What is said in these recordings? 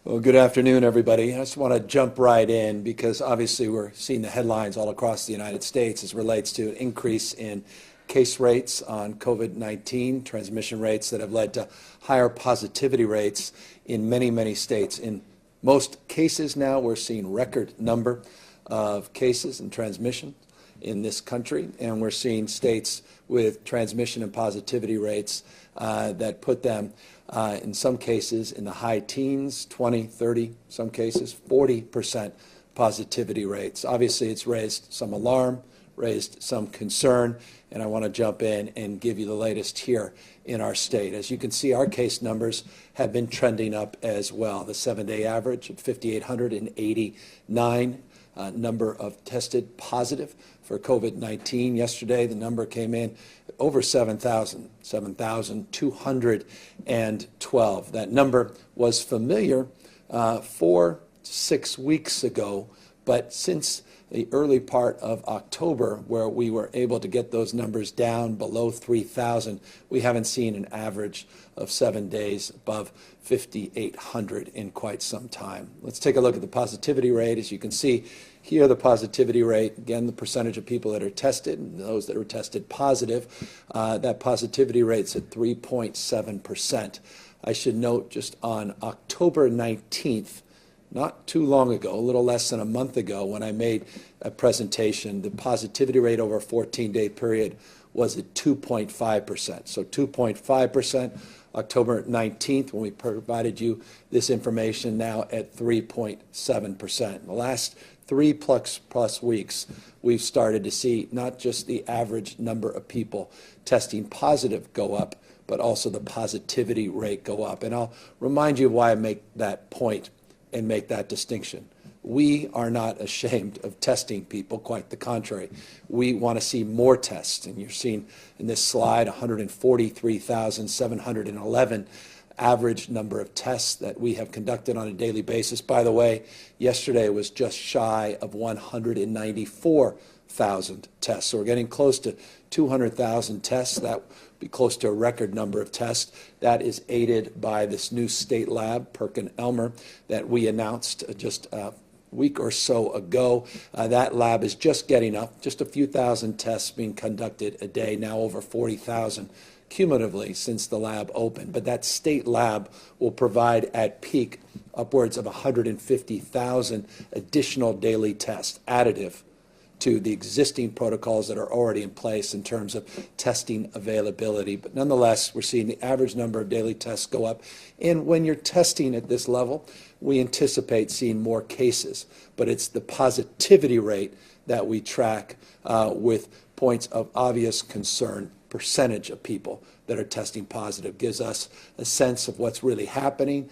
Well, good afternoon, everybody. I just want to jump right in because obviously we're seeing the headlines all across the United States as relates to an increase in case rates on COVID-19, transmission rates that have led to higher positivity rates in many, many states. In most cases now, we're seeing record number of cases and transmission in this country, and we're seeing states with transmission and positivity rates that put them in some cases in the high teens, 20, 30, some cases 40% positivity rates. Obviously, it's raised some alarm, raised some concern, and I want to jump in and give you the latest here in our state. As you can see, our case numbers have been trending up as well. The 7-day average of 5,889 number of tested positive for COVID-19. Yesterday, the number came in over 7,000, 7,212. That number was familiar 4 to 6 weeks ago, but since the early part of October, where we were able to get those numbers down below 3,000, we haven't seen an average of 7 days above 5,800 in quite some time. Let's take a look at the positivity rate. As you can see here, the positivity rate, again, the percentage of people that are tested and those that are tested positive, that positivity rate's at 3.7%. I should note just on October 19th, not too long ago, a little less than a month ago, when I made a presentation, the positivity rate over a 14-day period was at 2.5%. So 2.5%, October 19th, when we provided you this information, now at 3.7%. The last 3+ weeks, we've started to see not just the average number of people testing positive go up, but also the positivity rate go up. And I'll remind you why I make that point and make that distinction. We are not ashamed of testing people, quite the contrary. We want to see more tests, and you're seeing in this slide 143,711 average number of tests that we have conducted on a daily basis. By the way, yesterday was just shy of 194,000 tests. So we're getting close to 200,000 tests. That would be close to a record number of tests. That is aided by this new state lab, Perkin-Elmer, that we announced just a week or so ago. That lab is just getting up, just a few thousand tests being conducted a day, now over 40,000 cumulatively since the lab opened. But that state lab will provide at peak upwards of 150,000 additional daily tests, additive to the existing protocols that are already in place in terms of testing availability. But nonetheless, we're seeing the average number of daily tests go up. And when you're testing at this level, we anticipate seeing more cases. But it's the positivity rate that we track with points of obvious concern. Percentage of people that are testing positive gives us a sense of what's really happening,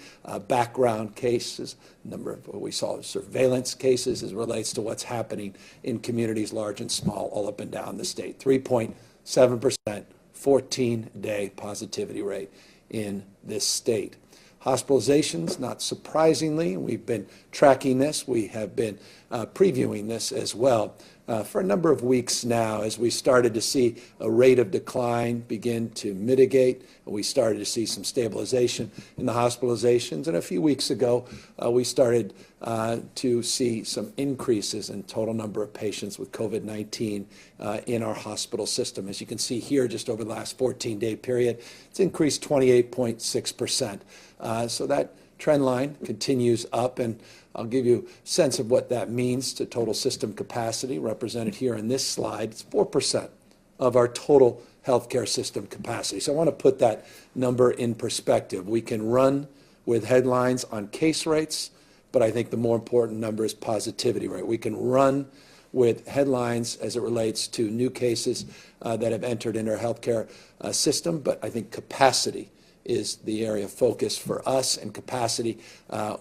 background cases, number of what we saw surveillance cases as relates to what's happening in communities large and small all up and down the state. 3.7%, 14-day positivity rate in this state. Hospitalizations, not surprisingly, we've been tracking this. We have been previewing this as well for a number of weeks now as we started to see a rate of decline begin to mitigate. We started to see some stabilization in the hospitalizations. And a few weeks ago, we started to see some increases in total number of patients with COVID-19 in our hospital system. As you can see here, just over the last 14-day period, it's increased 28.6%. So that trend line continues up, and I'll give you a sense of what that means to total system capacity, represented here in this slide. It's 4% of our total healthcare system capacity. So I want to put that number in perspective. We can run with headlines on case rates, but I think the more important number is positivity rate. We can run with headlines as it relates to new cases that have entered into our healthcare system, but I think capacity is the area of focus for us, and capacity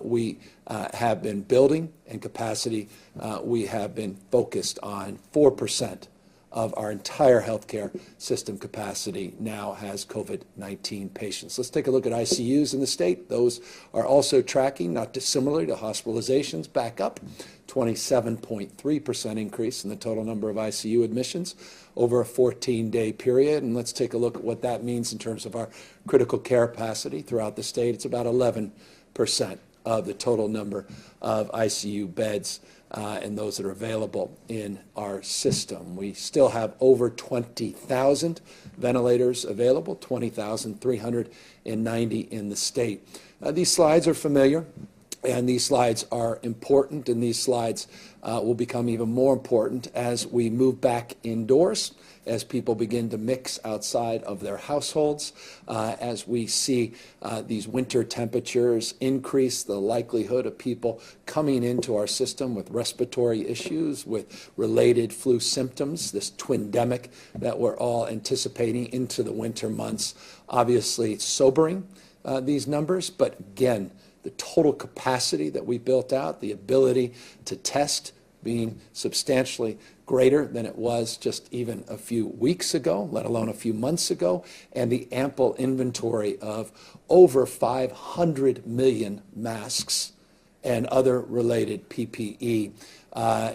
we have been building, and capacity we have been focused on. 4% of our entire healthcare system capacity now has COVID-19 patients. Let's take a look at ICUs in the state. Those are also tracking, not dissimilar to hospitalizations, back up. 27.3% increase in the total number of ICU admissions over a 14-day period. And let's take a look at what that means in terms of our critical care capacity throughout the state. It's about 11% of the total number of ICU beds and those that are available in our system. We still have over 20,000 ventilators available, 20,390 in the state. These slides are familiar, and these slides are important, and these slides will become even more important as we move back indoors, as people begin to mix outside of their households, as we see these winter temperatures increase the likelihood of people coming into our system with respiratory issues, with related flu symptoms, this twindemic that we're all anticipating into the winter months. Obviously sobering, these numbers, but again, the total capacity that we built out, the ability to test being substantially greater than it was just even a few weeks ago, let alone a few months ago, and the ample inventory of over 500 million masks and other related PPE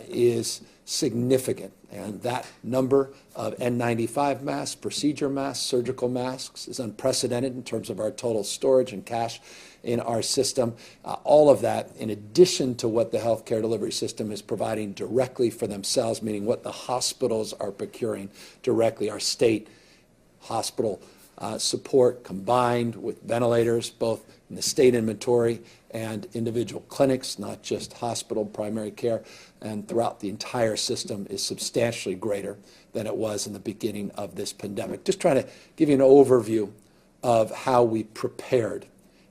is significant. And that number of N95 masks, procedure masks, surgical masks is unprecedented in terms of our total storage and cash in our system. All of that, in addition to what the healthcare delivery system is providing directly for themselves, meaning what the hospitals are procuring directly, our state hospital support combined with ventilators, both in the state inventory and individual clinics, not just hospital primary care, and throughout the entire system is substantially greater than it was in the beginning of this pandemic. Just trying to give you an overview of how we prepared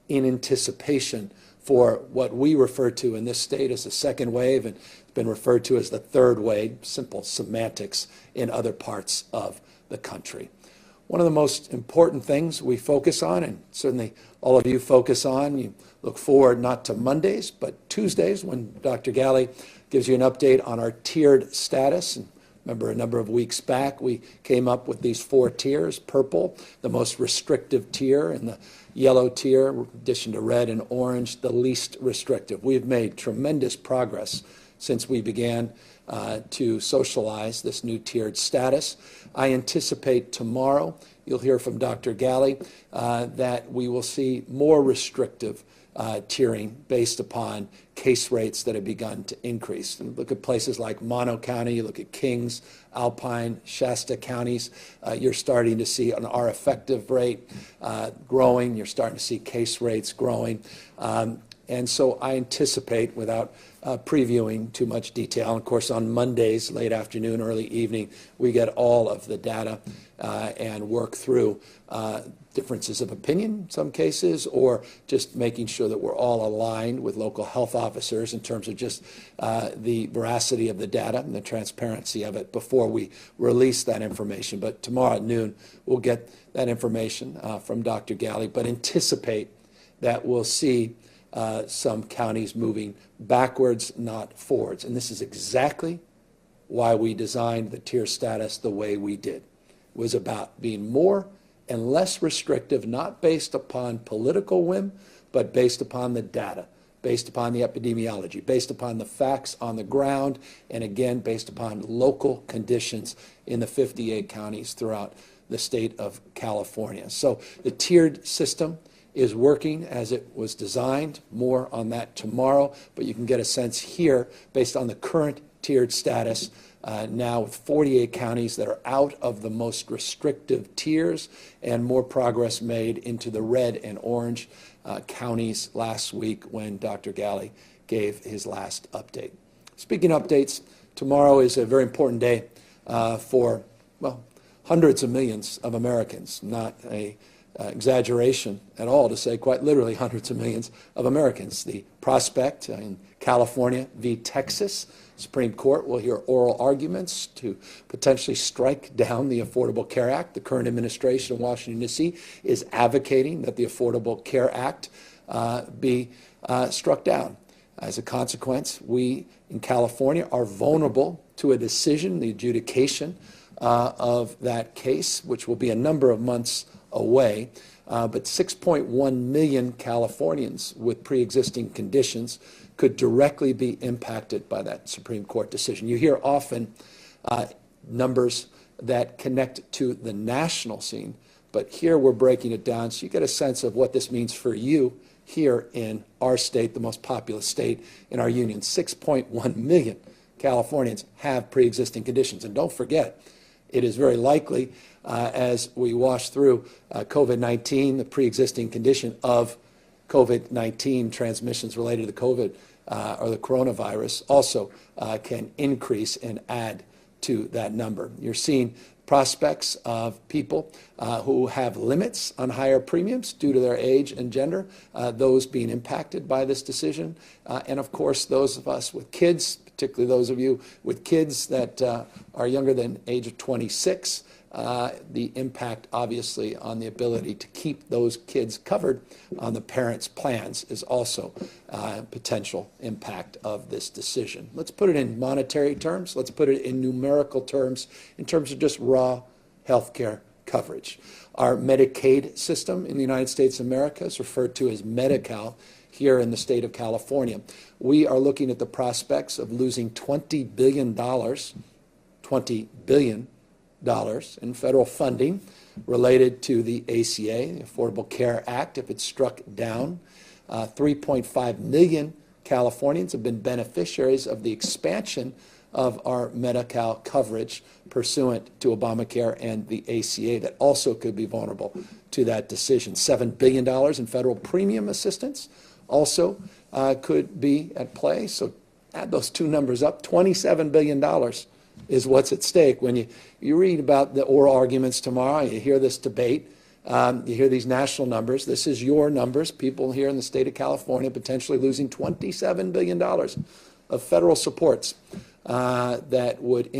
in anticipation for what we refer to in this state as the second wave, and it's been referred to as the third wave, simple semantics in other parts of the country. One of the most important things we focus on, and certainly all of you focus on, you look forward not to Mondays, but Tuesdays when Dr. Galley gives you an update on our tiered status. And remember, a number of weeks back, we came up with these 4 tiers: purple, the most restrictive tier, and the yellow tier, in addition to red and orange, the least restrictive. We have made tremendous progress since we began to socialize this new tiered status. I anticipate tomorrow, you'll hear from Dr. Galley, that we will see more restrictive tiering based upon case rates that have begun to increase. And look at places like Mono County, you look at Kings, Alpine, Shasta counties, you're starting to see an R effective rate growing, you're starting to see case rates growing. And so I anticipate, without previewing too much detail, and of course on Mondays, late afternoon, early evening, we get all of the data and work through differences of opinion in some cases, or just making sure that we're all aligned with local health officers in terms of just the veracity of the data and the transparency of it before we release that information. But tomorrow at noon, we'll get that information from Dr. Galley, but anticipate that we'll see some counties moving backwards, not forwards. And this is exactly why we designed the tier status the way we did. It was about being more and less restrictive, not based upon political whim, but based upon the data, based upon the epidemiology, based upon the facts on the ground, and again, based upon local conditions in the 58 counties throughout the state of California. So the tiered system is working as it was designed. More on that tomorrow, but you can get a sense here based on the current tiered status now with 48 counties that are out of the most restrictive tiers, and more progress made into the red and orange counties last week when Dr. Galley gave his last update. Speaking of updates, tomorrow is a very important day for, well, hundreds of millions of Americans, not a exaggeration at all to say quite literally hundreds of millions of Americans. The prospect in California v. Texas, Supreme Court will hear oral arguments to potentially strike down the Affordable Care Act. The current administration in Washington, D.C. is advocating that the Affordable Care Act be struck down. As a consequence, we in California are vulnerable to a decision, the adjudication of that case, which will be a number of months away, but 6.1 million Californians with pre-existing conditions could directly be impacted by that Supreme Court decision. You hear often numbers that connect to the national scene, But here we're breaking it down so you get a sense of what this means for you here in our state, the most populous state in our union. 6.1 million Californians have pre-existing conditions. And don't forget, it is very likely as we wash through COVID-19, the pre-existing condition of COVID-19 transmissions related to the COVID or the coronavirus also can increase and add to that number. You're seeing prospects of people who have limits on higher premiums due to their age and gender, those being impacted by this decision. And of course, those of us with kids, particularly those of you with kids that are younger than age of 26, the impact, obviously, on the ability to keep those kids covered on the parents' plans is also a potential impact of this decision. Let's put it in monetary terms. Let's put it in numerical terms, in terms of just raw health care coverage. Our Medicaid system in the United States of America is referred to as Medi-Cal here in the state of California. We are looking at the prospects of losing $20 billion in federal funding related to the ACA, the Affordable Care Act, if it's struck down. 3.5 million Californians have been beneficiaries of the expansion of our Medi-Cal coverage pursuant to Obamacare and the ACA that also could be vulnerable to that decision. $7 billion in federal premium assistance also could be at play. So add those two numbers up, $27 billion is what's at stake. When you read about the oral arguments tomorrow, you hear this debate, you hear these national numbers. This is your numbers, people here in the state of California potentially losing $27 billion of federal supports that would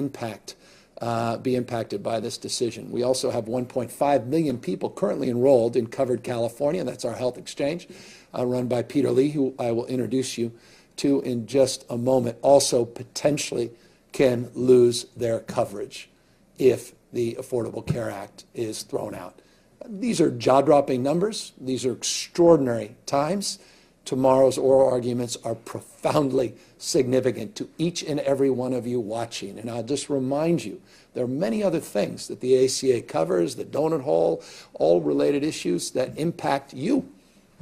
be impacted by this decision. We also have 1.5 million people currently enrolled in Covered California. That's our health exchange run by Peter Lee, who I will introduce you to in just a moment, also potentially can lose their coverage if the Affordable Care Act is thrown out. These are jaw-dropping numbers. These are extraordinary times. Tomorrow's oral arguments are profoundly significant to each and every one of you watching. And I'll just remind you, there are many other things that the ACA covers, the donut hole, all related issues that impact you.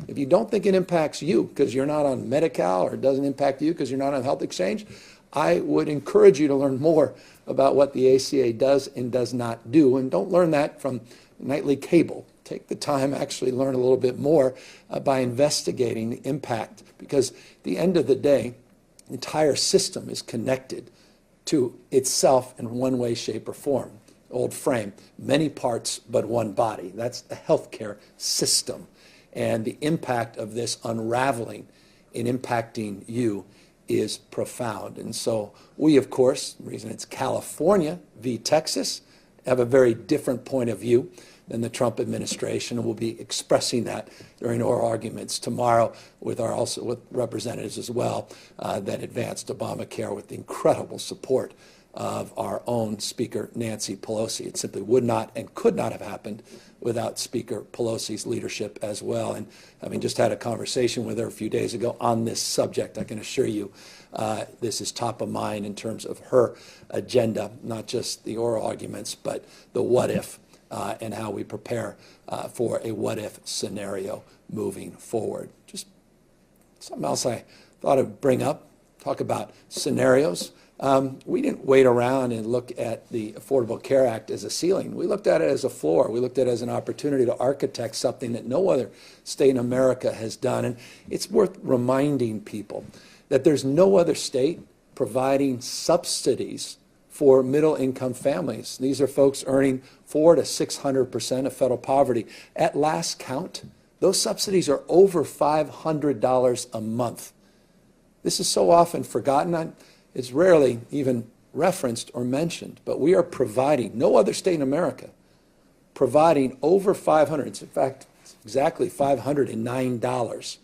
If you don't think it impacts you because you're not on Medi-Cal, or it doesn't impact you because you're not on health exchange, I would encourage you to learn more about what the ACA does and does not do. And don't learn that from nightly cable. Take the time, actually learn a little bit more by investigating the impact, because at the end of the day, the entire system is connected to itself in one way, shape, or form. Old frame, many parts but one body. That's the healthcare system. And the impact of this unraveling in impacting you is profound. And so we, of course, the reason it's California v. Texas, have a very different point of view than the Trump administration, and we'll be expressing that during oral arguments tomorrow with representatives as well that advanced Obamacare with the incredible support of our own Speaker Nancy Pelosi. It simply would not and could not have happened without Speaker Pelosi's leadership as well. And having just had a conversation with her a few days ago on this subject, I can assure you this is top of mind in terms of her agenda, not just the oral arguments, but the what if and how we prepare for a what if scenario moving forward. Just something else I thought I'd bring up, talk about scenarios. We didn't wait around and look at the Affordable Care Act as a ceiling. We looked at it as a floor. We looked at it as an opportunity to architect something that no other state in America has done. And it's worth reminding people that there's no other state providing subsidies for middle-income families. These are folks earning 400% to 600% of federal poverty. At last count, those subsidies are over $500 a month. This is so often forgotten. It's rarely even referenced or mentioned, but we are providing, no other state in America, providing over $500, it's in fact exactly $509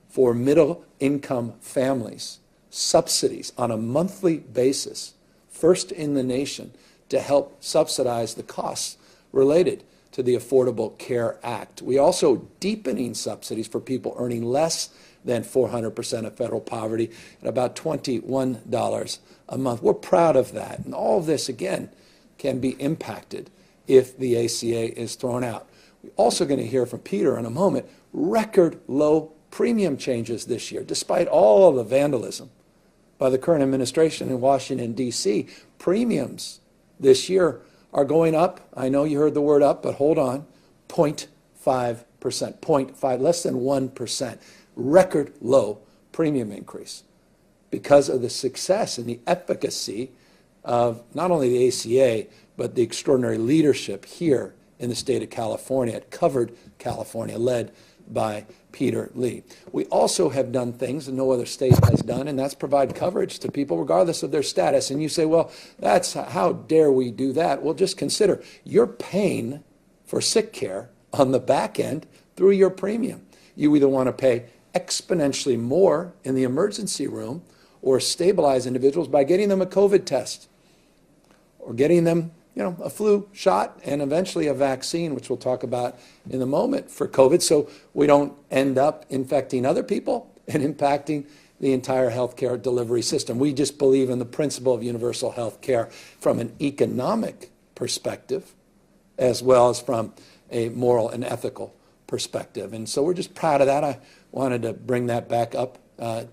for middle-income families, subsidies on a monthly basis, first in the nation, to help subsidize the costs related to the Affordable Care Act. We also deepening subsidies for people earning less than 400% of federal poverty at about $21 a month. We're proud of that. And all of this, again, can be impacted if the ACA is thrown out. We're also going to hear from Peter in a moment, record low premium changes this year, despite all of the vandalism by the current administration in Washington, D.C. Premiums this year are going up. I know you heard the word up, but hold on, 0.5%, 0.5, less than 1%, record low premium increase because of the success and the efficacy of not only the ACA, but the extraordinary leadership here in the state of California, at Covered California, led by Peter Lee. We also have done things that no other state has done, and that's provide coverage to people regardless of their status. And you say, well, that's how dare we do that? Well, just consider you're paying for sick care on the back end through your premium. You either want to pay exponentially more in the emergency room or stabilize individuals by getting them a COVID test or getting them a flu shot and eventually a vaccine, which we'll talk about in a moment, for COVID, so we don't end up infecting other people and impacting the entire healthcare delivery system. We just believe in the principle of universal health care from an economic perspective as well as from a moral and ethical perspective. And so we're just proud of that. I wanted to bring that back up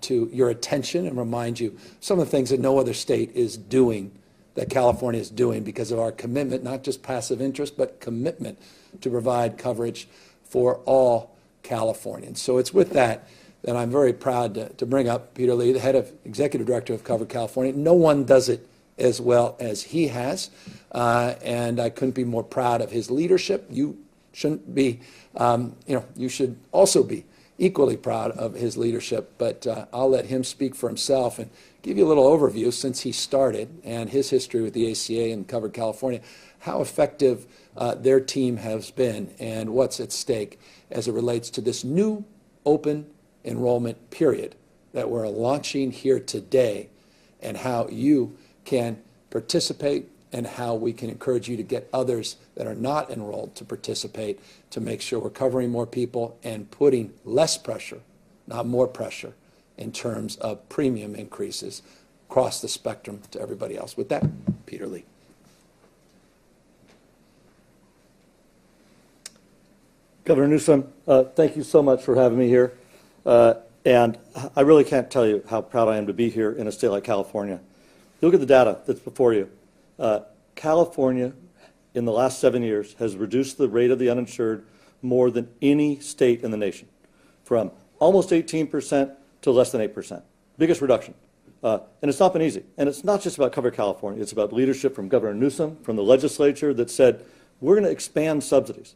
to your attention and remind you some of the things that no other state is doing, that California is doing because of our commitment, not just passive interest, but commitment to provide coverage for all Californians. So it's with that that I'm very proud to bring up Peter Lee, the head of executive director of Covered California. No one does it as well as he has, and I couldn't be more proud of his leadership. You shouldn't be, you should also be equally proud of his leadership, but I'll let him speak for himself and give you a little overview since he started and his history with the ACA and Covered California, how effective their team has been and what's at stake as it relates to this new open enrollment period that we're launching here today, and how you can participate and how we can encourage you to get others that are not enrolled to participate, to make sure we're covering more people and putting less pressure, not more pressure, in terms of premium increases across the spectrum to everybody else. With that, Peter Lee. Governor Newsom, thank you so much for having me here. And I really can't tell you how proud I am to be here in a state like California. You look at the data that's before you. California, in the last 7 years, has reduced the rate of the uninsured more than any state in the nation, from almost 18% to less than 8%. Biggest reduction. And it's not been easy. And it's not just about Covered California. It's about leadership from Governor Newsom, from the legislature, that said, we're going to expand subsidies.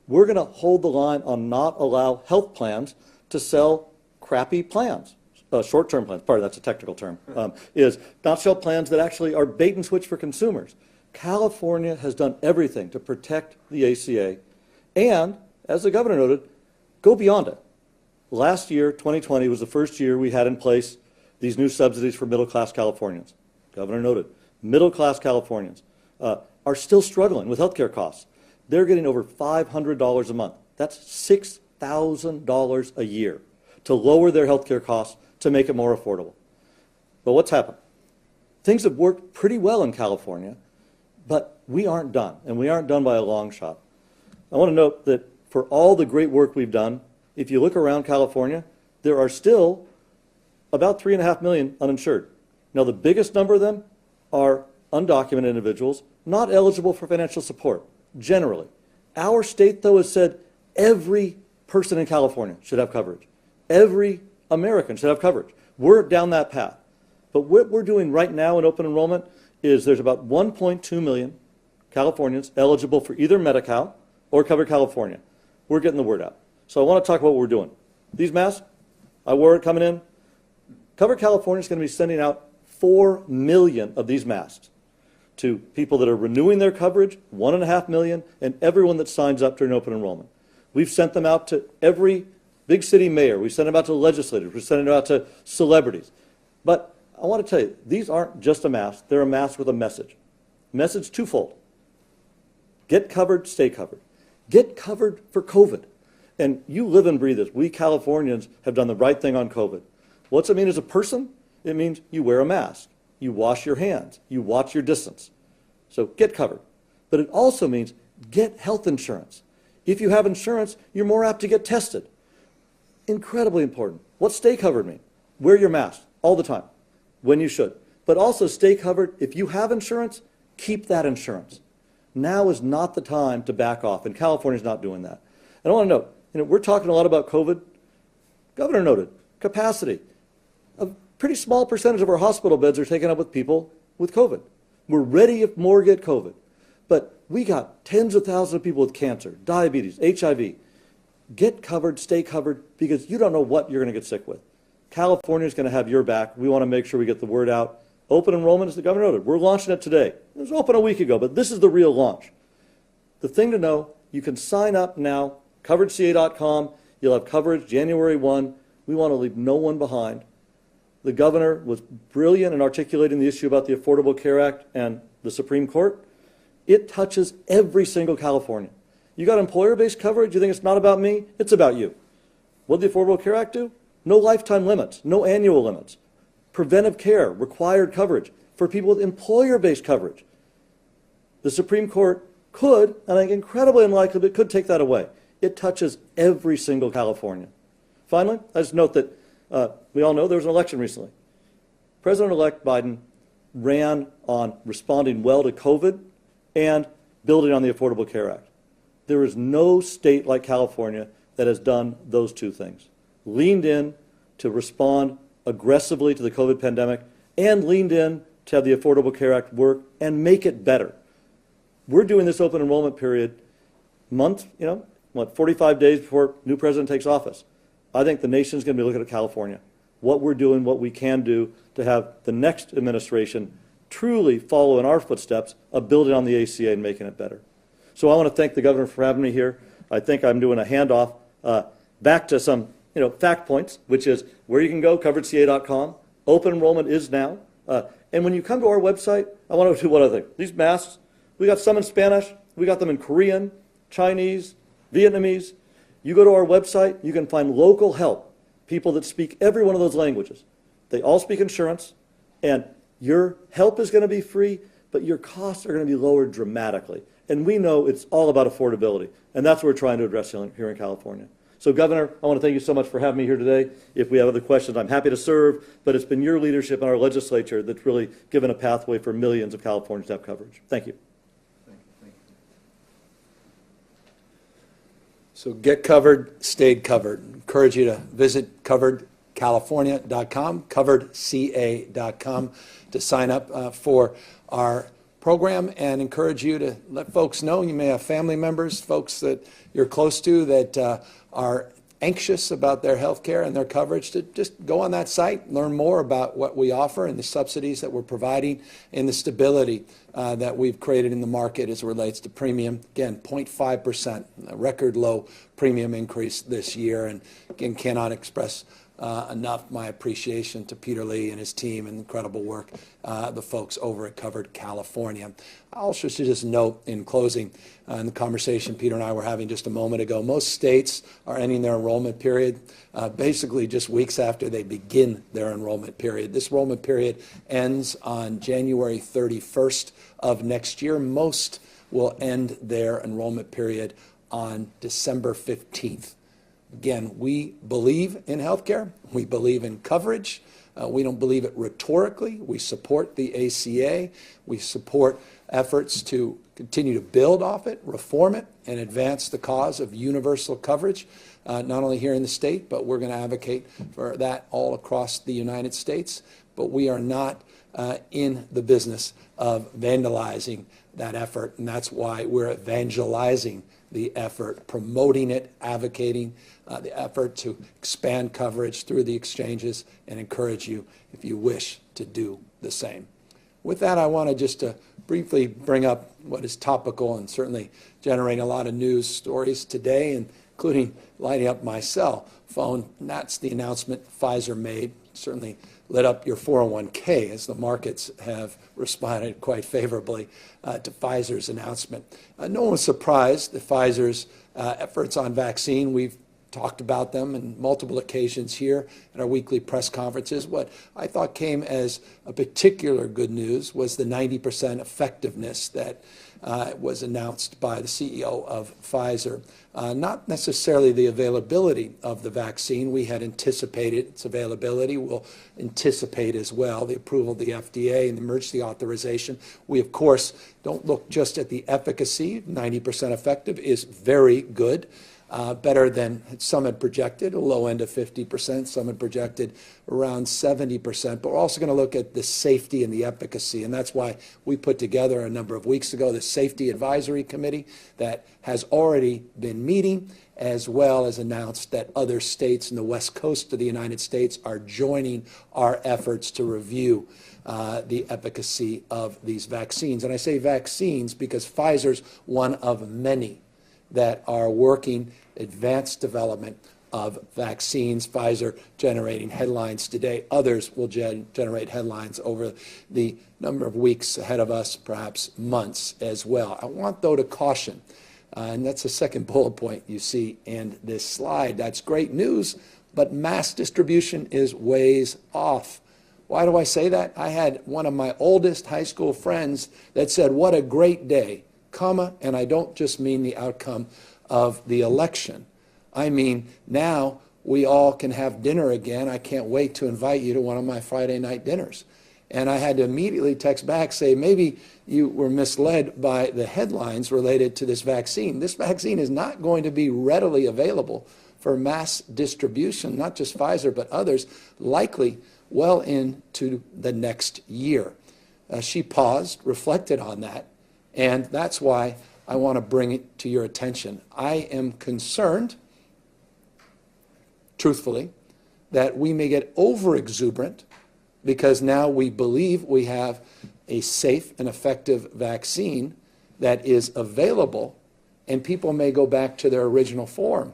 We're going to hold the line on not allow health plans to sell crappy plans. Short-term plans, pardon, that's a technical term, is not sell plans that actually are bait and switch for consumers. California has done everything to protect the ACA and, as the governor noted, go beyond it. Last year, 2020, was the first year we had in place these new subsidies for middle-class Californians. Governor noted, middle-class Californians are still struggling with health care costs. They're getting over $500 a month. That's $6,000 a year to lower their health care costs, to make it more affordable. But what's happened? Things have worked pretty well in California, but we aren't done, and we aren't done by a long shot. I want to note that for all the great work we've done, if you look around California, there are still about 3.5 million uninsured. Now, the biggest number of them are undocumented individuals not eligible for financial support, generally. Our state, though, has said every person in California should have coverage. Every American should have coverage. We're down that path. But what we're doing right now in open enrollment is there's about 1.2 million Californians eligible for either Medi-Cal or Covered California. We're getting the word out. So I want to talk about what we're doing. These masks, I wore it coming in. Covered California is going to be sending out 4 million of these masks to people that are renewing their coverage, 1.5 million, and everyone that signs up during open enrollment. We've sent them out to every big city mayor. We sent them out to legislators. We sent them out to celebrities. But I want to tell you, these aren't just a mask. They're a mask with a message. Message twofold. Get covered, stay covered. Get covered for COVID. And you live and breathe this. We Californians have done the right thing on COVID. What's it mean as a person? It means you wear a mask. You wash your hands. You watch your distance. So get covered. But it also means get health insurance. If you have insurance, you're more apt to get tested. Incredibly important. What's stay covered mean? Wear your mask all the time, when you should. But also stay covered. If you have insurance, keep that insurance. Now is not the time to back off, and California's not doing that. And I want to note, we're talking a lot about COVID. Governor noted capacity. A pretty small percentage of our hospital beds are taken up with people with COVID. We're ready if more get COVID. But we got tens of thousands of people with cancer, diabetes, HIV. Get covered, stay covered, because you don't know what you're going to get sick with. California's going to have your back. We want to make sure we get the word out. Open enrollment, as the governor noted, we're launching it today. It was open a week ago, but this is the real launch. The thing to know, you can sign up now, coveredca.com. You'll have coverage January 1. We want to leave no one behind. The governor was brilliant in articulating the issue about the Affordable Care Act and the Supreme Court. It touches every single Californian. You got employer-based coverage, you think it's not about me? It's about you. What did the Affordable Care Act do? No lifetime limits, no annual limits. Preventive care, required coverage for people with employer-based coverage. The Supreme Court could, and I think incredibly unlikely, but could take that away. It touches every single Californian. Finally, I just note that we all know there was an election recently. President-elect Biden ran on responding well to COVID and building on the Affordable Care Act. There is no state like California that has done those two things. Leaned in to respond aggressively to the COVID pandemic and leaned in to have the Affordable Care Act work and make it better. We're doing this open enrollment period 45 days before new president takes office. I think the nation's going to be looking at California, what we're doing, what we can do to have the next administration truly follow in our footsteps of building on the ACA and making it better. So I want to thank the governor for having me here. I think I'm doing a handoff back to some fact points, which is where you can go, coveredca.com. Open enrollment is now. And when you come to our website, I want to do one other thing. These masks, we got some in Spanish, we got them in Korean, Chinese, Vietnamese. You go to our website, you can find local help, people that speak every one of those languages. They all speak insurance, and your help is going to be free, but your costs are going to be lowered dramatically. And we know it's all about affordability, and that's what we're trying to address here in California. So, Governor, I want to thank you so much for having me here today. If we have other questions, I'm happy to serve, but it's been your leadership in our legislature that's really given a pathway for millions of Californians to have coverage. Thank you. So get covered, stayed covered. Encourage you to visit coveredcalifornia.com, coveredca.com to sign up for our program, and encourage you to let folks know. You may have family members, folks that you're close to that are anxious about their health care and their coverage, to just go on that site, learn more about what we offer and the subsidies that we're providing and the stability that we've created in the market as it relates to premium. Again, 0.5%, a record low premium increase this year, and again, cannot express enough my appreciation to Peter Lee and his team and incredible work, the folks over at Covered California. I also should just note in closing, in the conversation Peter and I were having just a moment ago, most states are ending their enrollment period basically just weeks after they begin their enrollment period. This enrollment period ends on January 31st of next year. Most will end their enrollment period on December 15th. Again, we believe in healthcare. We believe in coverage. We don't believe it rhetorically. We support the ACA. We support efforts to continue to build off it, reform it, and advance the cause of universal coverage, not only here in the state, but we're going to advocate for that all across the United States. But we are not in the business of vandalizing that effort, and that's why we're evangelizing the effort, promoting it, advocating the effort to expand coverage through the exchanges, and encourage you, if you wish, to do the same. With that, I want to just briefly bring up what is topical and certainly generating a lot of news stories today, including lighting up my cell phone. And that's the announcement Pfizer made. Certainly lit up your 401k as the markets have responded quite favorably to Pfizer's announcement. No one was surprised at Pfizer's efforts on vaccine. We've talked about them on multiple occasions here at our weekly press conferences. What I thought came as a particular good news was the 90% effectiveness that was announced by the CEO of Pfizer. Not necessarily the availability of the vaccine. We had anticipated its availability. We'll anticipate as well the approval of the FDA and the emergency authorization. We, of course, don't look just at the efficacy. 90% effective is very good. Better than some had projected, a low end of 50%, some had projected around 70%. But we're also going to look at the safety and the efficacy, and that's why we put together a number of weeks ago the Safety Advisory Committee that has already been meeting, as well as announced that other states in the West Coast of the United States are joining our efforts to review the efficacy of these vaccines. And I say vaccines because Pfizer's one of many that are working advanced development of vaccines. Pfizer generating headlines today. Others will generate headlines over the number of weeks ahead of us, perhaps months as well. I want, though, to caution, and that's the second bullet point you see in this slide. That's great news, but mass distribution is ways off. Why do I say that? I had one of my oldest high school friends that said, "What a great day," comma, and I don't just mean the outcome of the election. I mean, now we all can have dinner again. I can't wait to invite you to one of my Friday night dinners. And I had to immediately text back, say, maybe you were misled by the headlines related to this vaccine. This vaccine is not going to be readily available for mass distribution, not just Pfizer, but others, likely well into the next year. She paused, reflected on that, and that's why I want to bring it to your attention. I am concerned, truthfully, that we may get over-exuberant because now we believe we have a safe and effective vaccine that is available, and people may go back to their original form.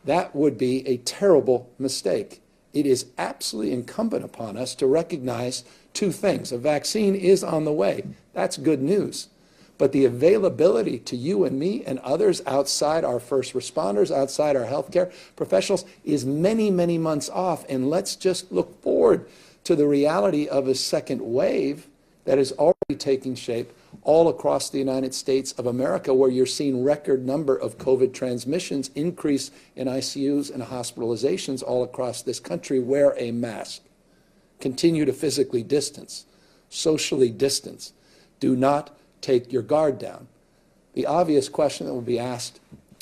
That would be a terrible mistake. It is absolutely incumbent upon us to recognize two things. A vaccine is on the way. That's good news. But the availability to you and me and others outside our first responders, outside our healthcare professionals, is many, many months off. And let's just look forward to the reality of a second wave that is already taking shape all across the United States of America, where you're seeing record number of COVID transmissions, increase in ICUs and hospitalizations all across this country. Wear a mask. Continue to physically distance. Socially distance. Do not take your guard down. The obvious question that will be asked,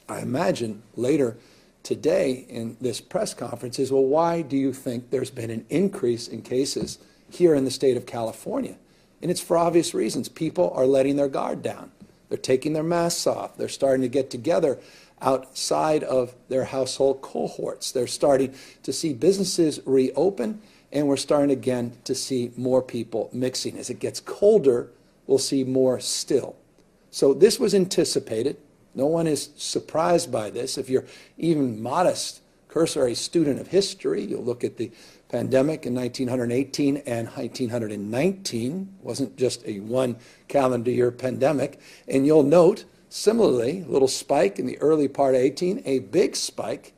I imagine, later today in this press conference is, well, why do you think there's been an increase in cases here in the state of California? And it's for obvious reasons. People are letting their guard down. They're taking their masks off. They're starting to get together outside of their household cohorts. They're starting to see businesses reopen, and we're starting again to see more people mixing. As it gets colder, we'll see more still. So this was anticipated. No one is surprised by this. If you're even modest, cursory student of history, you'll look at the pandemic in 1918 and 1919. It wasn't just a one calendar year pandemic. And you'll note, similarly, a little spike in the early part of 18, a big spike,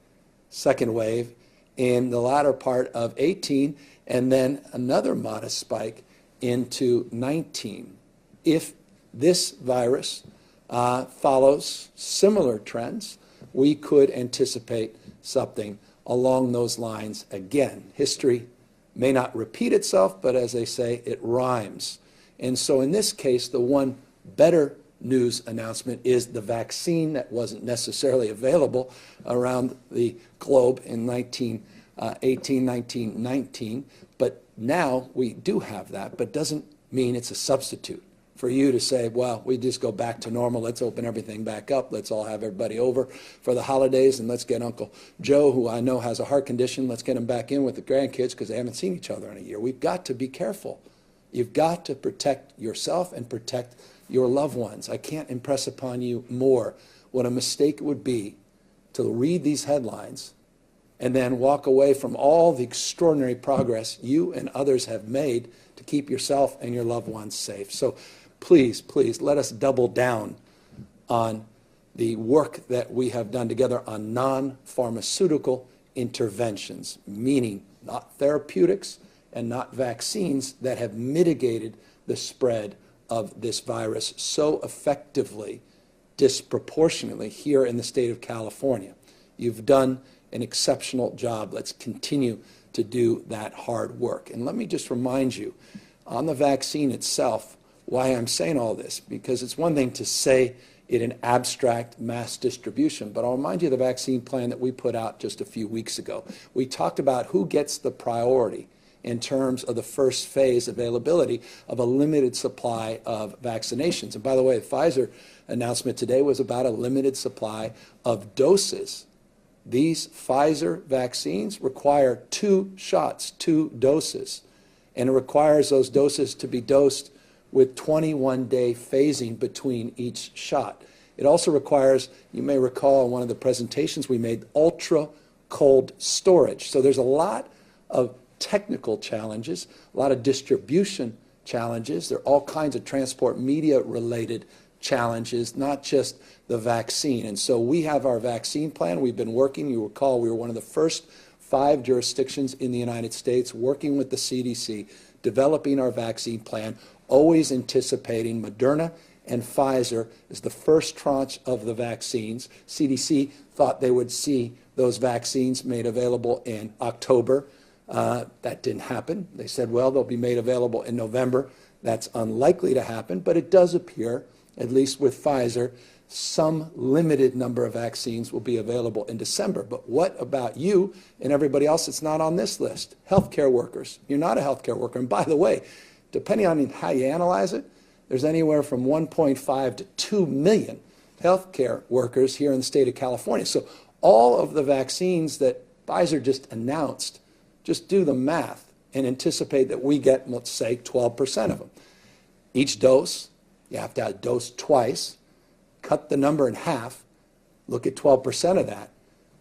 second wave, in the latter part of 18, and then another modest spike into 19. If this virus follows similar trends, we could anticipate something along those lines again. History may not repeat itself, but as they say, it rhymes. And so in this case, the one better news announcement is the vaccine that wasn't necessarily available around the globe in 1918, 1919. But now we do have that, but doesn't mean it's a substitute for you to say, well, we just go back to normal. Let's open everything back up. Let's all have everybody over for the holidays, and let's get Uncle Joe, who I know has a heart condition, let's get him back in with the grandkids because they haven't seen each other in a year. We've got to be careful. You've got to protect yourself and protect your loved ones. I can't impress upon you more what a mistake it would be to read these headlines and then walk away from all the extraordinary progress you and others have made to keep yourself and your loved ones safe. So please, please, let us double down on the work that we have done together on non-pharmaceutical interventions, meaning not therapeutics and not vaccines that have mitigated the spread of this virus so effectively, disproportionately here in the state of California. You've done an exceptional job. Let's continue to do that hard work. And let me just remind you, on the vaccine itself, why I'm saying all this, because it's one thing to say it in abstract mass distribution, but I'll remind you of the vaccine plan that we put out just a few weeks ago. We talked about who gets the priority in terms of the first phase availability of a limited supply of vaccinations. And by the way, the Pfizer announcement today was about a limited supply of doses. These Pfizer vaccines require 2 shots, 2 doses, and it requires those doses to be dosed with 21-day phasing between each shot. It also requires, you may recall in one of the presentations we made, ultra cold storage. So there's a lot of technical challenges, a lot of distribution challenges. There are all kinds of transport media related challenges, not just the vaccine. And so we have our vaccine plan. We've been working. You recall we were one of the first 5 jurisdictions in the United States working with the CDC, developing our vaccine plan, always anticipating Moderna and Pfizer as the first tranche of the vaccines. CDC thought they would see those vaccines made available in October. That didn't happen. They said, well, they'll be made available in November. That's unlikely to happen, but it does appear, at least with Pfizer, some limited number of vaccines will be available in December. But what about you and everybody else that's not on this list? Healthcare workers. You're not a healthcare worker. And by the way, depending on how you analyze it, there's anywhere from 1.5 to 2 million healthcare workers here in the state of California. So all of the vaccines that Pfizer just announced, just do the math and anticipate that we get, let's say, 12% of them. Each dose, you have to have dosed twice, cut the number in half, look at 12% of that.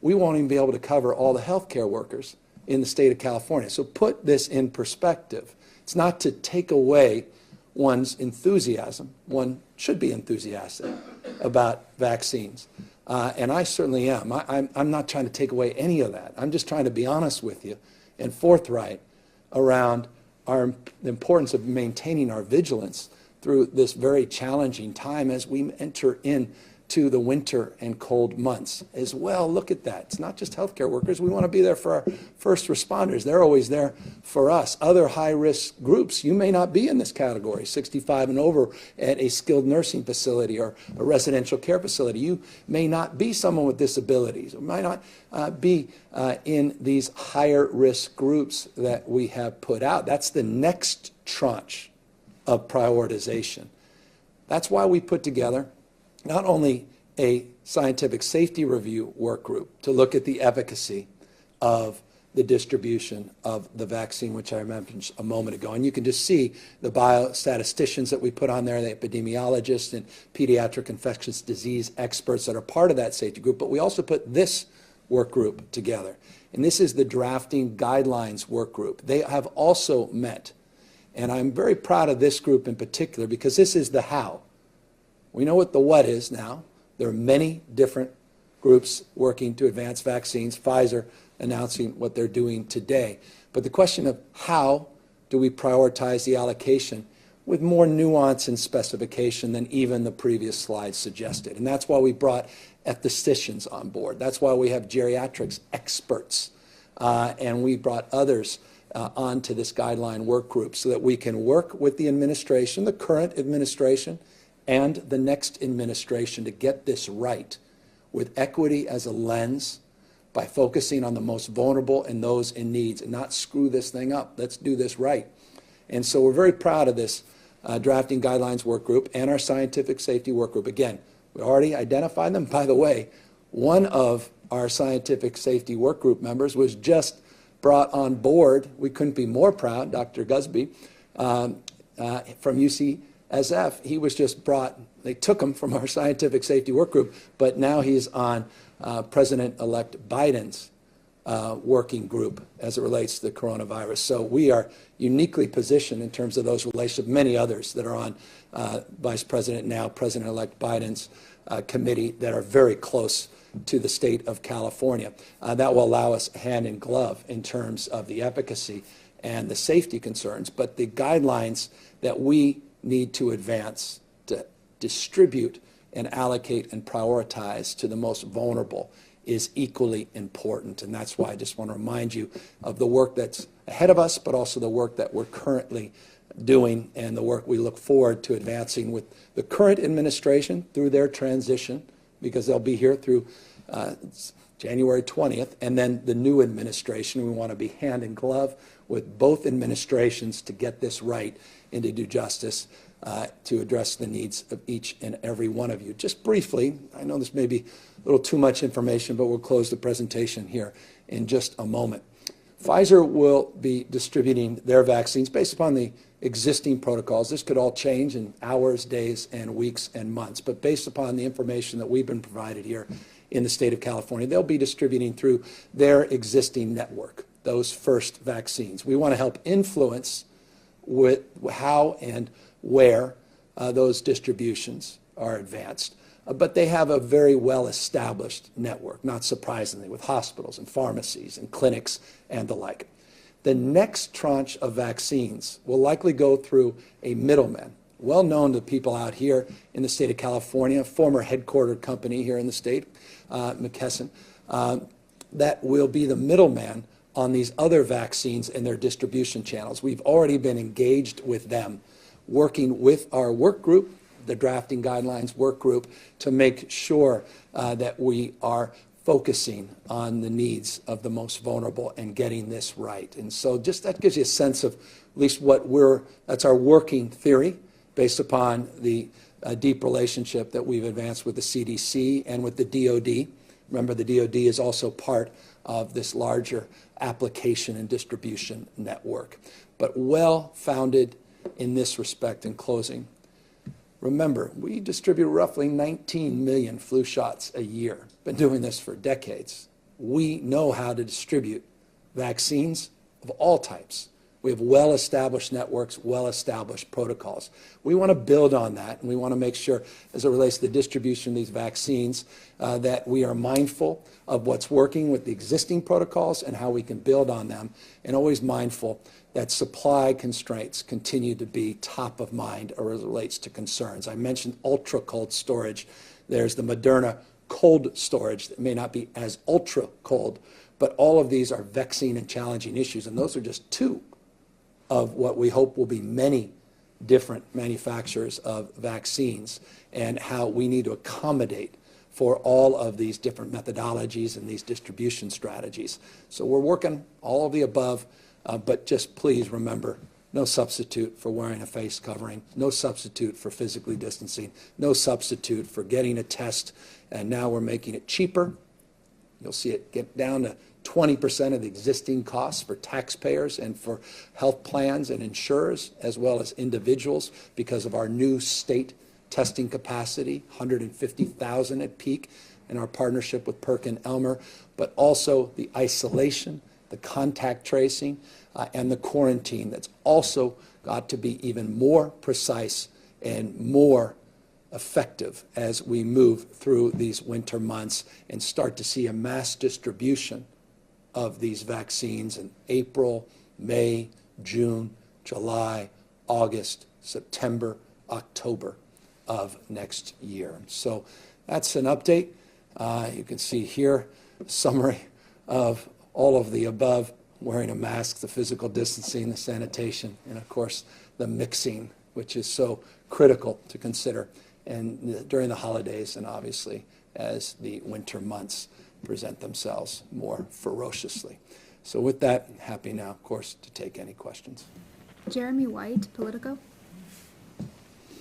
We won't even be able to cover all the healthcare workers in the state of California. So put this in perspective. It's not to take away one's enthusiasm. One should be enthusiastic about vaccines. And I certainly am. I'm not trying to take away any of that. I'm just trying to be honest with you and forthright around the importance of maintaining our vigilance through this very challenging time as we enter into the winter and cold months as well. Look at that. It's not just healthcare workers. We want to be there for our first responders. They're always there for us. Other high-risk groups, you may not be in this category, 65 and over at a skilled nursing facility or a residential care facility. You may not be someone with disabilities or might not be in these higher risk groups that we have put out. That's the next tranche of prioritization. That's why we put together not only a scientific safety review work group to look at the efficacy of the distribution of the vaccine, which I mentioned a moment ago. And you can just see the biostatisticians that we put on there, the epidemiologists and pediatric infectious disease experts that are part of that safety group. But we also put this work group together. And this is the drafting guidelines work group. They have also met. And I'm very proud of this group in particular because this is the how. We know what the what is now. There are many different groups working to advance vaccines, Pfizer announcing what they're doing today. But the question of how do we prioritize the allocation with more nuance and specification than even the previous slide suggested. And that's why we brought ethicians on board. That's why we have geriatrics experts. And we brought others onto this guideline work group so that we can work with the administration, the current administration, and the next administration to get this right with equity as a lens by focusing on the most vulnerable and those in needs and not screw this thing up. Let's do this right. And so we're very proud of this drafting guidelines work group and our scientific safety work group. Again, we already identified them. By the way, one of our scientific safety work group members was just brought on board. We couldn't be more proud, Dr. Gusby from UCSF. He was just brought, they took him from our scientific safety work group, but now he's on President-elect Biden's working group as it relates to the coronavirus. So we are uniquely positioned in terms of those relationships, many others that are on Vice President, now President-elect Biden's committee that are very close to the state of California. That will allow us hand in glove in terms of the efficacy and the safety concerns. But the guidelines that we need to advance to distribute and allocate and prioritize to the most vulnerable is equally important. And that's why I just want to remind you of the work that's ahead of us, but also the work that we're currently doing and the work we look forward to advancing with the current administration through their transition, because they'll be here through January 20th, and then the new administration. We want to be hand in glove with both administrations to get this right and to do justice to address the needs of each and every one of you. Just briefly, I know this may be a little too much information, but we'll close the presentation here in just a moment. Pfizer will be distributing their vaccines based upon the existing protocols. This could all change in hours, days, and weeks and months, but based upon the information that we've been provided here in the state of California, they'll be distributing through their existing network those first vaccines. We want to help influence with how and where those distributions are advanced. But they have a very well-established network, not surprisingly, with hospitals and pharmacies and clinics and the like. The next tranche of vaccines will likely go through a middleman, well known to people out here in the state of California, former headquartered company here in the state, McKesson, that will be the middleman on these other vaccines and their distribution channels. We've already been engaged with them, working with our work group, the drafting guidelines work group, to make sure that we are focusing on the needs of the most vulnerable and getting this right. And so just that gives you a sense of at least that's our working theory based upon the deep relationship that we've advanced with the CDC and with the DOD. Remember, the DOD is also part of this larger application and distribution network. But well-founded in this respect. In closing, remember, we distribute roughly 19 million flu shots a year. Been doing this for decades. We know how to distribute vaccines of all types. We have well-established networks, well-established protocols. We want to build on that, and we want to make sure, as it relates to the distribution of these vaccines, that we are mindful of what's working with the existing protocols and how we can build on them, and always mindful that supply constraints continue to be top of mind as it relates to concerns. I mentioned ultra-cold storage. There's the Moderna cold storage that may not be as ultra-cold, but all of these are vexing and challenging issues, and those are just two of what we hope will be many different manufacturers of vaccines, and how we need to accommodate for all of these different methodologies and these distribution strategies. So we're working all of the above, but just please remember, no substitute for wearing a face covering, no substitute for physically distancing, no substitute for getting a test, and now we're making it cheaper. You'll see it get down to 20% of the existing costs for taxpayers and for health plans and insurers, as well as individuals, because of our new state testing capacity, 150,000 at peak, and our partnership with Perkin-Elmer, but also the isolation, the contact tracing, and the quarantine that's also got to be even more precise and more effective as we move through these winter months and start to see a mass distribution of these vaccines in April, May, June, July, August, September, October of next year. So that's an update. You can see here a summary of all of the above: wearing a mask, the physical distancing, the sanitation, and of course the mixing, which is so critical to consider and during the holidays, and obviously as the winter months present themselves more ferociously. So with that, I'm happy now, of course, to take any questions. Jeremy White, Politico.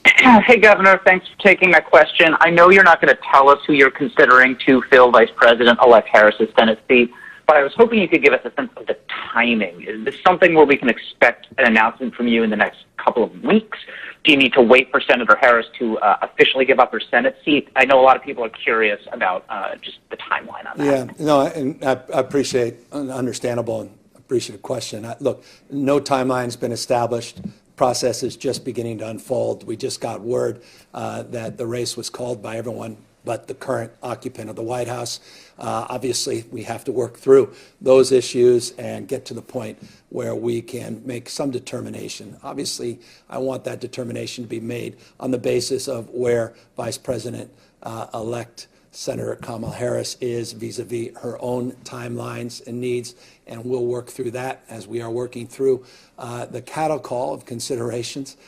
Hey, Governor, thanks for taking my question. I know you're not going to tell us who you're considering to fill Vice President-elect Harris's Senate seat, but I was hoping you could give us a sense of the timing. Is this something where we can expect an announcement from you in the next couple of weeks? Do you need to wait for Senator Harris to officially give up her Senate seat? I know a lot of people are curious about just the timeline on that. Yeah, no, and I appreciate an understandable and appreciative question. Look, no timeline's been established. Process is just beginning to unfold. We just got word that the race was called by everyone but the current occupant of the White House. Obviously, we have to work through those issues and get to the point where we can make some determination. Obviously, I want that determination to be made on the basis of where Vice President-elect Senator Kamala Harris is vis-a-vis her own timelines and needs, and we'll work through that as we are working through the cattle call of considerations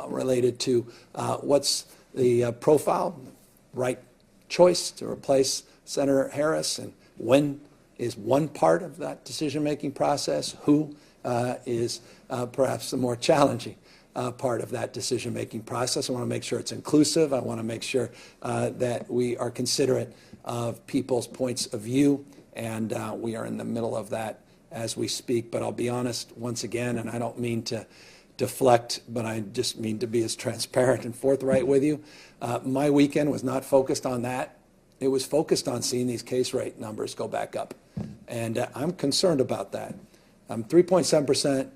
related to what's the profile, right choice to replace Senator Harris, and when is one part of that decision-making process, who is perhaps the more challenging part of that decision-making process. I want to make sure it's inclusive. I want to make sure that we are considerate of people's points of view, and we are in the middle of that as we speak. But I'll be honest once again, and I don't mean to deflect, but I just mean to be as transparent and forthright with you. My weekend was not focused on that. It was focused on seeing these case rate numbers go back up. And I'm concerned about that. 3.7%.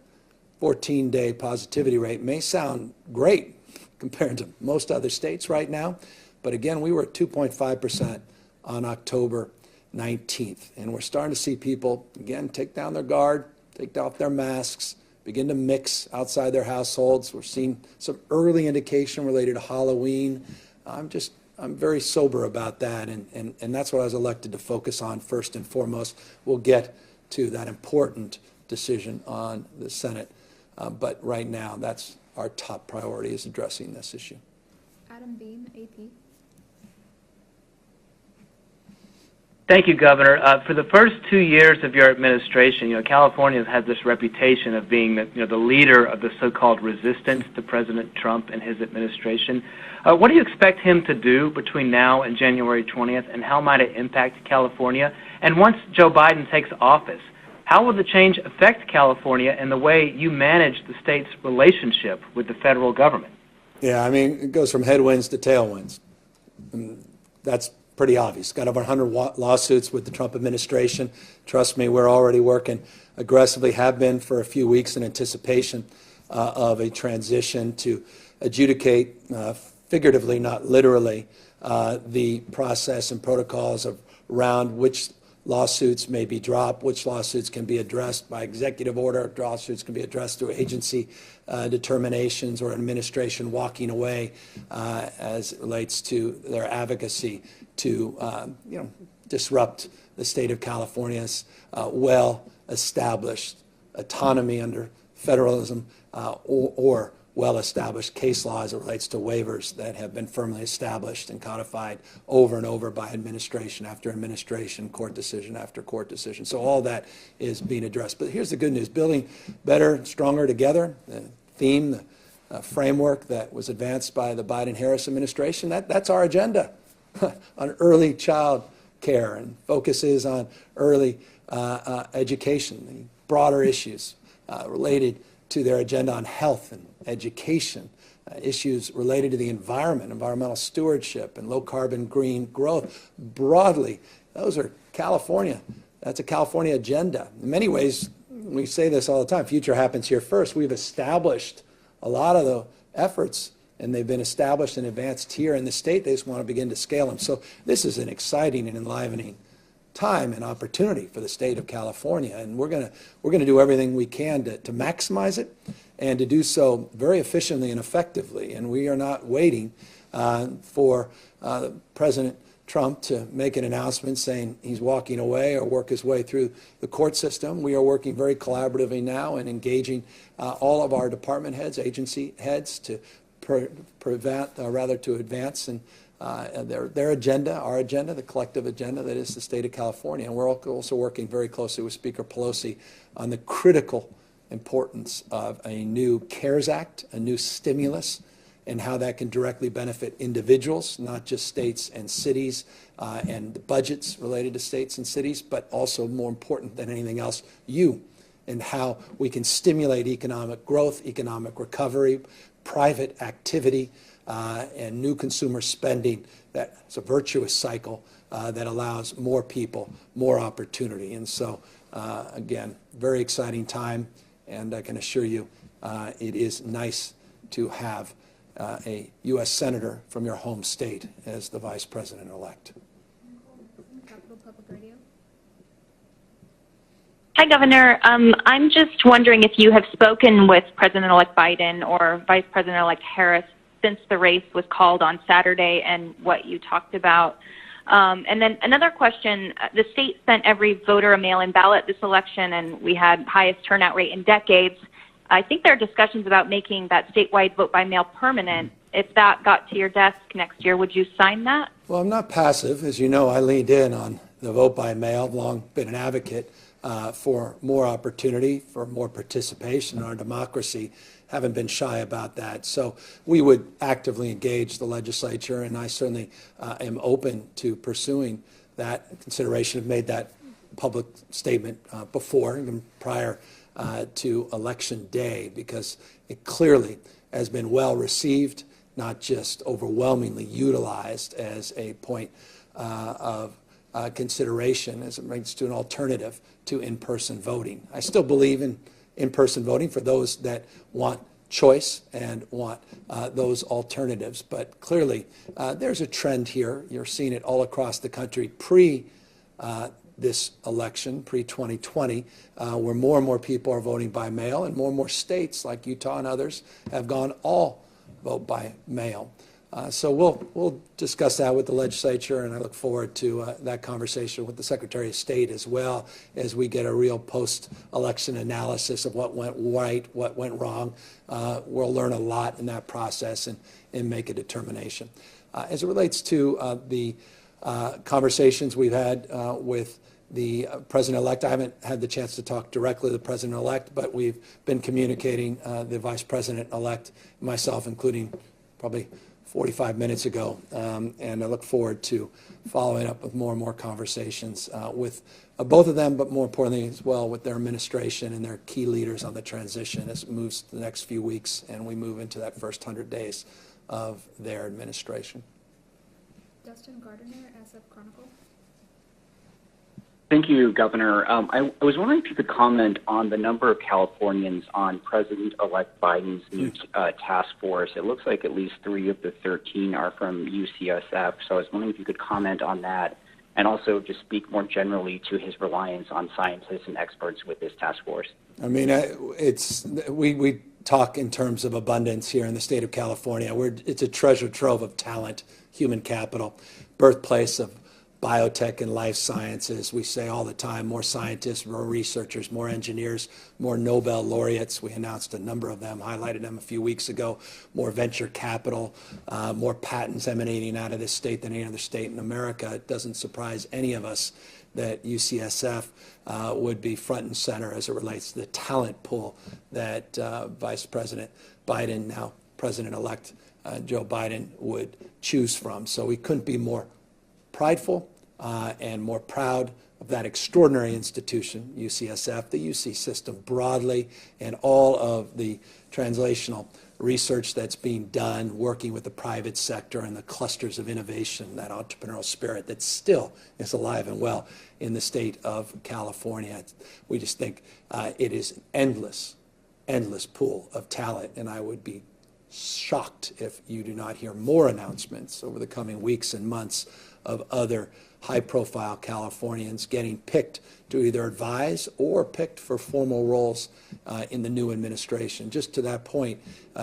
14-day positivity rate may sound great compared to most other states right now, but again, we were at 2.5% on October 19th, and we're starting to see people, again, take down their guard, take off their masks, begin to mix outside their households. We're seeing some early indication related to Halloween. I'm very sober about that, and that's what I was elected to focus on first and foremost. We'll get to that important decision on the Senate. But right now, that's our top priority, is addressing this issue. Adam Beam, AP. Thank you, Governor. For the first 2 years of your administration, California has had this reputation of being the leader of the so-called resistance to President Trump and his administration. What do you expect him to do between now and January 20th, and how might it impact California? And once Joe Biden takes office, how will the change affect California and the way you manage the state's relationship with the federal government? Yeah, I mean, it goes from headwinds to tailwinds. And that's pretty obvious. Got over 100 lawsuits with the Trump administration. Trust me, we're already working aggressively, have been for a few weeks in anticipation of a transition to adjudicate, figuratively, not literally, the process and protocols around which lawsuits may be dropped, which lawsuits can be addressed by executive order, lawsuits can be addressed through agency determinations or administration walking away as it relates to their advocacy to disrupt the state of California's well-established autonomy under federalism or well-established case law as it relates to waivers that have been firmly established and codified over and over by administration after administration, court decision after court decision. So all that is being addressed. But here's the good news. Building better, stronger together, the theme, the framework that was advanced by the Biden-Harris administration, that's our agenda on early child care and focuses on early education, the broader issues related to their agenda on health and education, issues related to the environment, environmental stewardship, and low-carbon green growth. Broadly, those are California. That's a California agenda. In many ways, we say this all the time, future happens here first. We've established a lot of the efforts, and they've been established and advanced here in the state. They just want to begin to scale them. So this is an exciting and enlivening time and opportunity for the state of California, and we're going to do everything we can to maximize it and to do so very efficiently and effectively. And we are not waiting for President Trump to make an announcement saying he's walking away or work his way through the court system. We are working very collaboratively now and engaging all of our department heads, agency heads to advance and their agenda, our agenda, the collective agenda that is the state of California. And we're also working very closely with Speaker Pelosi on the critical importance of a new CARES Act, a new stimulus, and how that can directly benefit individuals, not just states and cities and the budgets related to states and cities, but also, more important than anything else, you, and how we can stimulate economic growth, economic recovery, private activity, and new consumer spending. That's a virtuous cycle that allows more people, more opportunity. And so, again, very exciting time, and I can assure you it is nice to have a U.S. Senator from your home state as the Vice President-elect. Capital Public Radio. Hi, Governor. I'm just wondering if you have spoken with President-elect Biden or Vice President-elect Harris since the race was called on Saturday and what you talked about. And then another question, the state sent every voter a mail-in ballot this election, and we had highest turnout rate in decades. I think there are discussions about making that statewide vote by mail permanent. If that got to your desk next year, would you sign that? Well, I'm not passive. As you know, I leaned in on the vote by mail. I've long been an advocate for more opportunity, for more participation in our democracy. Haven't been shy about that. So we would actively engage the legislature, and I certainly am open to pursuing that consideration. I've made that public statement before, even prior to Election Day, because it clearly has been well received, not just overwhelmingly utilized as a point of consideration as it relates to an alternative to in-person voting. I still believe in in-person voting for those that want choice and want those alternatives. But clearly, there's a trend here. You're seeing it all across the country this election, pre-2020, where more and more people are voting by mail, and more states like Utah and others have gone all vote by mail. So we'll discuss that with the legislature, and I look forward to that conversation with the Secretary of State as well as we get a real post-election analysis of what went right, what went wrong. We'll learn a lot in that process and make a determination. As it relates to the conversations we've had with the President-elect, I haven't had the chance to talk directly to the President-elect, but we've been communicating the Vice President-elect, myself including, probably 45 minutes ago, and I look forward to following up with more and more conversations with both of them, but more importantly as well with their administration and their key leaders on the transition as it moves to the next few weeks and we move into that first 100 days of their administration. Dustin Gardiner, SF Chronicle. Thank you, Governor. I was wondering if you could comment on the number of Californians on President-elect Biden's new task force. It looks like at least 3 of the 13 are from UCSF, so I was wondering if you could comment on that and also just speak more generally to his reliance on scientists and experts with this task force. I mean, we talk in terms of abundance here in the state of California. It's a treasure trove of talent, human capital, birthplace of biotech and life sciences. We say all the time, more scientists, more researchers, more engineers, more Nobel laureates. We announced a number of them, highlighted them a few weeks ago, more venture capital, more patents emanating out of this state than any other state in America. It doesn't surprise any of us that UCSF would be front and center as it relates to the talent pool that Vice President Biden, now President-elect Joe Biden, would choose from. So we couldn't be more prideful and more proud of that extraordinary institution, UCSF, the UC system broadly, and all of the translational research that's being done, working with the private sector and the clusters of innovation, that entrepreneurial spirit that still is alive and well in the state of California. We just think it is an endless pool of talent, and I would be shocked if you do not hear more announcements over the coming weeks and months of other high-profile Californians getting picked to either advise or picked for formal roles in the new administration. Just to that point,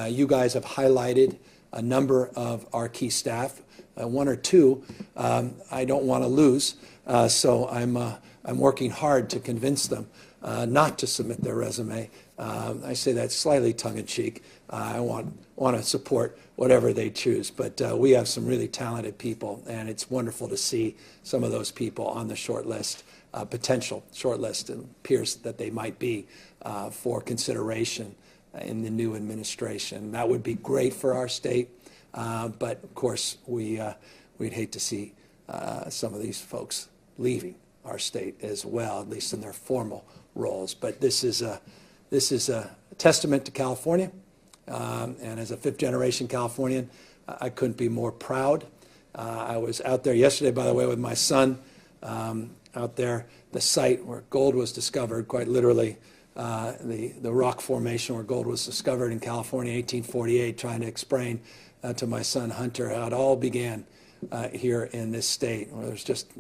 you guys have highlighted a number of our key staff. 1 or 2 I don't want to lose, so I'm working hard to convince them not to submit their resume. I say that slightly tongue-in-cheek. I want to support whatever they choose, but we have some really talented people, and it's wonderful to see some of those people on the short list, potential short list. It appears that they might be for consideration in the new administration. That would be great for our state, but of course we'd hate to see some of these folks leaving our state as well, at least in their formal roles. But this is a testament to California, and as a 5th-generation Californian, I couldn't be more proud. I was out there yesterday, by the way, with my son, out there, the site where gold was discovered, quite literally, the rock formation where gold was discovered in California in 1848, trying to explain to my son Hunter how it all began here in this state, where there's just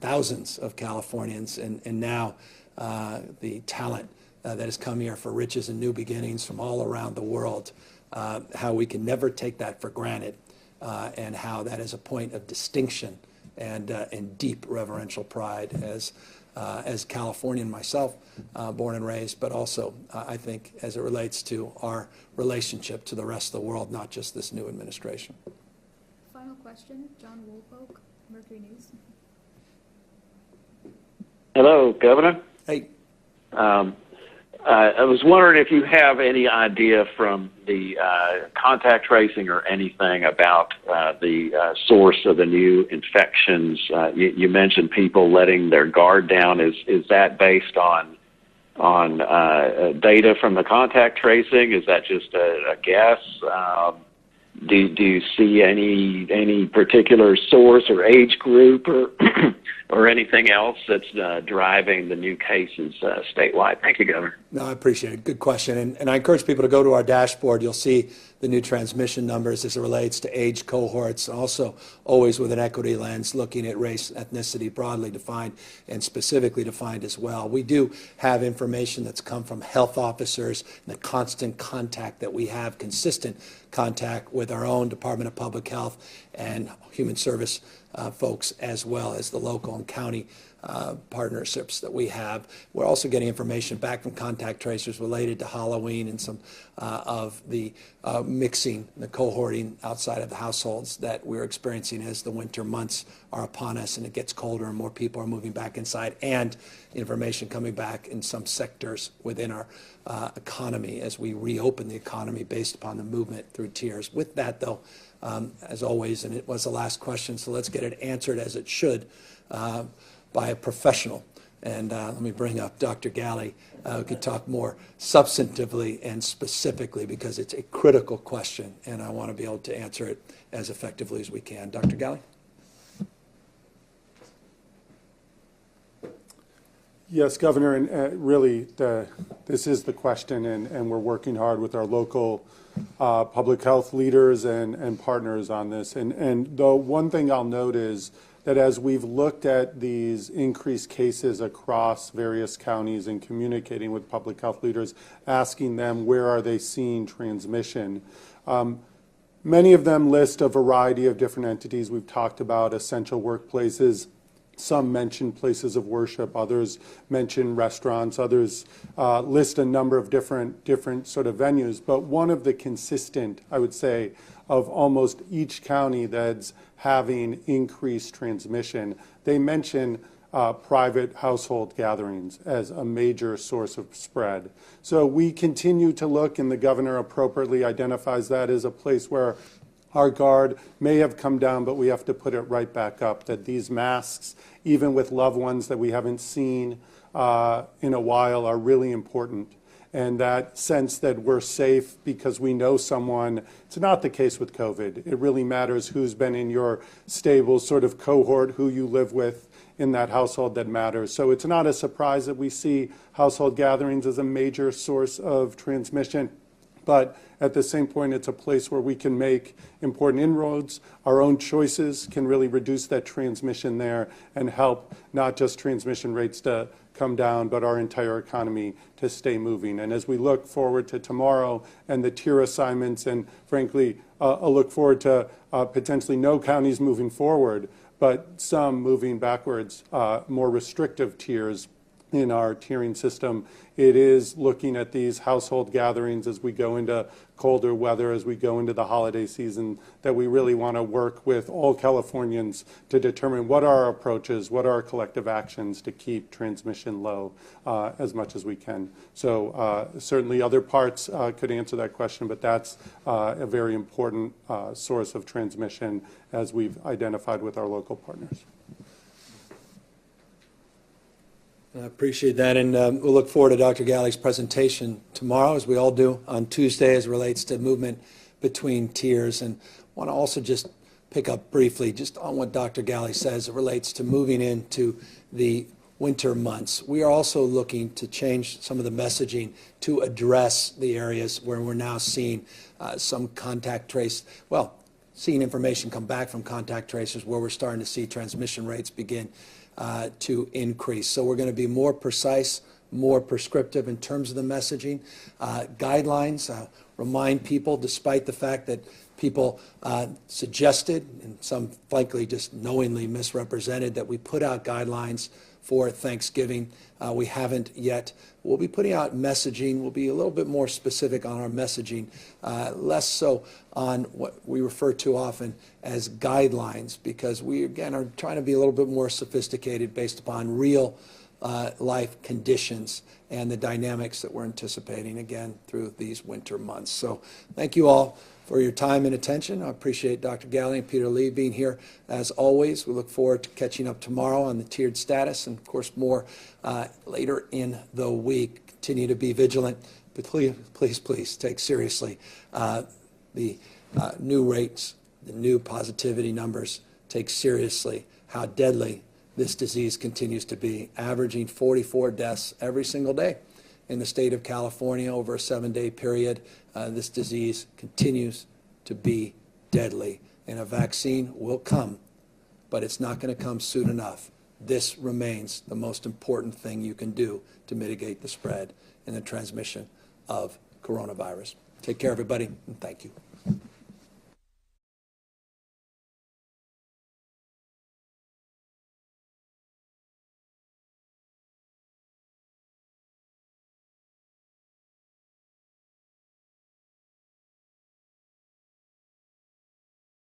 thousands of Californians, and now the talent that has come here for riches and new beginnings from all around the world, how we can never take that for granted, and how that is a point of distinction and deep reverential pride as Californian myself, born and raised, but also I think as it relates to our relationship to the rest of the world, not just this new administration. Final question, John Woolfolk, Mercury News. Hello, Governor. Hey. I was wondering if you have any idea from the contact tracing or anything about the source of the new infections. You mentioned people letting their guard down. Is that based on data from the contact tracing? Is that just a guess? Do you see any particular source or age group or or anything else that's driving the new cases statewide? Thank you, Governor. No, I appreciate it. Good question. And I encourage people to go to our dashboard. You'll see the new transmission numbers as it relates to age cohorts, also always with an equity lens, looking at race, ethnicity broadly defined and specifically defined as well. We do have information that's come from health officers and the constant contact that we have, consistent contact with our own Department of Public Health and Human Service folks, as well as the local and county partnerships that we have. We're also getting information back from contact tracers related to Halloween and some of the mixing, the cohorting outside of the households that we're experiencing as the winter months are upon us and it gets colder and more people are moving back inside, and information coming back in some sectors within our economy as we reopen the economy based upon the movement through tiers. With that, though, as always, and it was the last question, so let's get it answered as it should by a professional. And let me bring up Dr. Galley, who can talk more substantively and specifically because it's a critical question, and I want to be able to answer it as effectively as we can. Dr. Galley? Yes, Governor, and really this is the question, and we're working hard with our local public health leaders and partners on this. And the one thing I'll note is that as we've looked at these increased cases across various counties and communicating with public health leaders, asking them where are they seeing transmission, many of them list a variety of different entities. We've talked about essential workplaces. Some mention places of worship, others mention restaurants, others list a number of different sort of venues. But one of the consistent, I would say, of almost each county that's having increased transmission, they mention private household gatherings as a major source of spread. So we continue to look, and the governor appropriately identifies that as a place where our guard may have come down, but we have to put it right back up, that these masks, even with loved ones that we haven't seen in a while, are really important. And that sense that we're safe because we know someone, it's not the case with COVID. It really matters who's been in your stable sort of cohort, who you live with in that household that matters. So it's not a surprise that we see household gatherings as a major source of transmission. But at the same point, it's a place where we can make important inroads. Our own choices can really reduce that transmission there and help not just transmission rates to come down, but our entire economy to stay moving. And as we look forward to tomorrow and the tier assignments, and frankly, a look forward to potentially no counties moving forward, but some moving backwards, more restrictive tiers in our tiering system, it is looking at these household gatherings as we go into colder weather, as we go into the holiday season, that we really want to work with all Californians to determine what are our approaches, what are our collective actions to keep transmission low as much as we can. So certainly other parts could answer that question, but that's a very important source of transmission as we've identified with our local partners. I appreciate that, and we'll look forward to Dr. Galley's presentation tomorrow, as we all do on Tuesday, as it relates to movement between tiers. And I want to also just pick up briefly just on what Dr. Galley says. It relates to moving into the winter months. We are also looking to change some of the messaging to address the areas where we're now seeing some contact trace, seeing information come back from contact tracers where we're starting to see transmission rates begin to increase. So we're going to be more precise, more prescriptive in terms of the messaging. Guidelines, remind people, despite the fact that people suggested, and some frankly just knowingly misrepresented, that we put out guidelines for Thanksgiving. We haven't yet. We'll be putting out messaging. We'll be a little bit more specific on our messaging, less so on what we refer to often as guidelines, because we, again, are trying to be a little bit more sophisticated based upon real life conditions and the dynamics that we're anticipating, again, through these winter months. So thank you all for your time and attention. I appreciate Dr. Galley and Peter Lee being here as always. We look forward to catching up tomorrow on the tiered status and, of course, more later in the week. Continue to be vigilant, but please take seriously the new rates, the new positivity numbers. Take seriously how deadly this disease continues to be, averaging 44 deaths every single day in the state of California over a 7-day period. This disease continues to be deadly, and a vaccine will come, but it's not going to come soon enough. This remains the most important thing you can do to mitigate the spread and the transmission of coronavirus. Take care, everybody, and thank you.